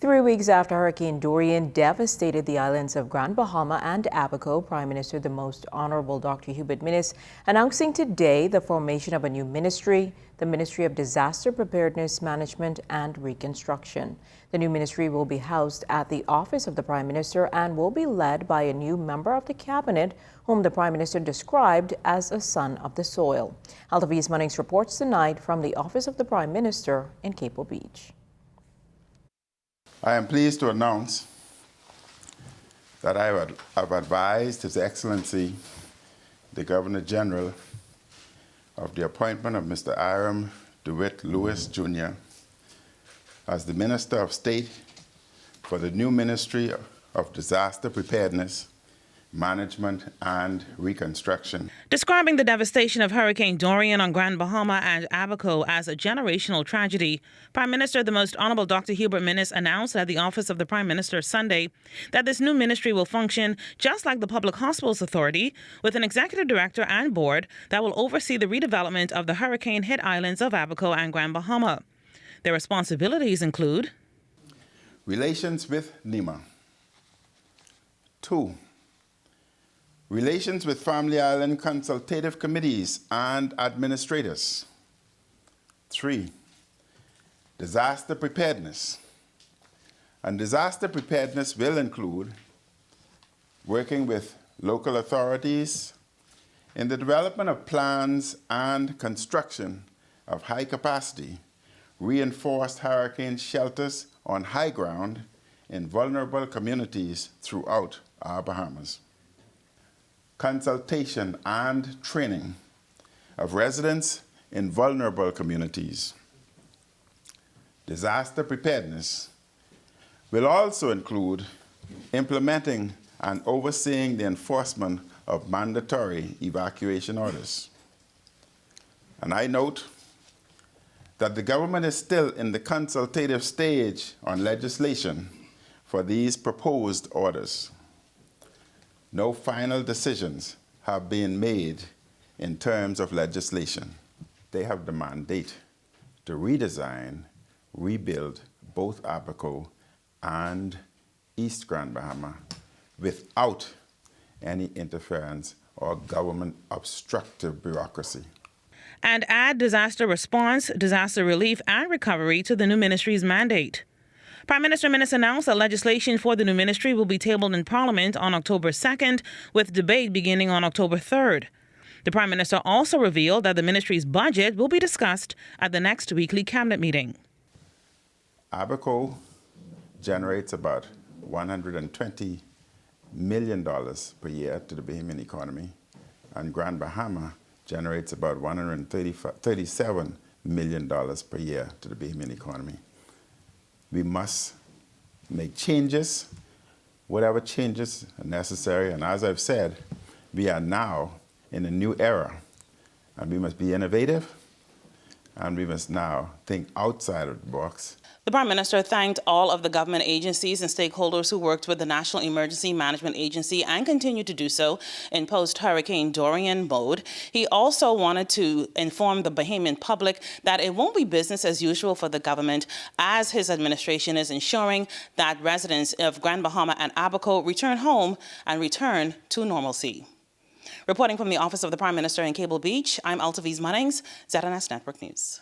3 weeks after Hurricane Dorian devastated the islands of Grand Bahama and Abaco, Prime Minister the Most Honorable Dr. Hubert Minnis announcing today the formation of a new ministry, the Ministry of Disaster Preparedness Management and Reconstruction. The new ministry will be housed at the office of the Prime Minister and will be led by a new member of the cabinet whom the Prime Minister described as a son of the soil. Altaviz Munnings reports tonight from the office of the Prime Minister in Cable Beach. I am pleased to announce that I have advised His Excellency, the Governor General, of the appointment of Mr. Iram DeWitt Lewis, Jr. as the Minister of State for the new Ministry of Disaster Preparedness, Management and Reconstruction. Describing the devastation of Hurricane Dorian on Grand Bahama and Abaco as a generational tragedy, Prime Minister the Most Honorable Dr. Hubert Minnis announced at the office of the Prime Minister Sunday that this new ministry will function just like the Public Hospitals Authority, with an executive director and board that will oversee the redevelopment of the hurricane-hit islands of Abaco and Grand Bahama. Their responsibilities include relations with NEMA. 2. Relations with Family Island consultative committees and administrators. 3. Disaster preparedness. And disaster preparedness will include working with local authorities in the development of plans and construction of high-capacity, reinforced hurricane shelters on high ground in vulnerable communities throughout our Bahamas. Consultation and training of residents in vulnerable communities. Disaster preparedness will also include implementing and overseeing the enforcement of mandatory evacuation orders. And I note that the government is still in the consultative stage on legislation for these proposed orders. No final decisions have been made in terms of legislation. They have the mandate to redesign, rebuild both Abaco and East Grand Bahama without any interference or government obstructive bureaucracy. And add disaster response, disaster relief, and recovery to the new ministry's mandate. Prime Minister Minnis announced that legislation for the new ministry will be tabled in Parliament on October 2nd, with debate beginning on October 3rd. The Prime Minister also revealed that the ministry's budget will be discussed at the next weekly cabinet meeting. Abaco generates about $120 million per year to the Bahamian economy, and Grand Bahama generates about $137 million per year to the Bahamian economy. We must make changes, whatever changes are necessary. And as I've said, we are now in a new era, and we must be innovative, and we must now think outside of the box. The Prime Minister thanked all of the government agencies and stakeholders who worked with the National Emergency Management Agency and continue to do so in post-Hurricane Dorian mode. He also wanted to inform the Bahamian public that it won't be business as usual for the government, as his administration is ensuring that residents of Grand Bahama and Abaco return home and return to normalcy. Reporting from the office of the Prime Minister in Cable Beach, I'm Altaviz Munnings, ZNS Network News.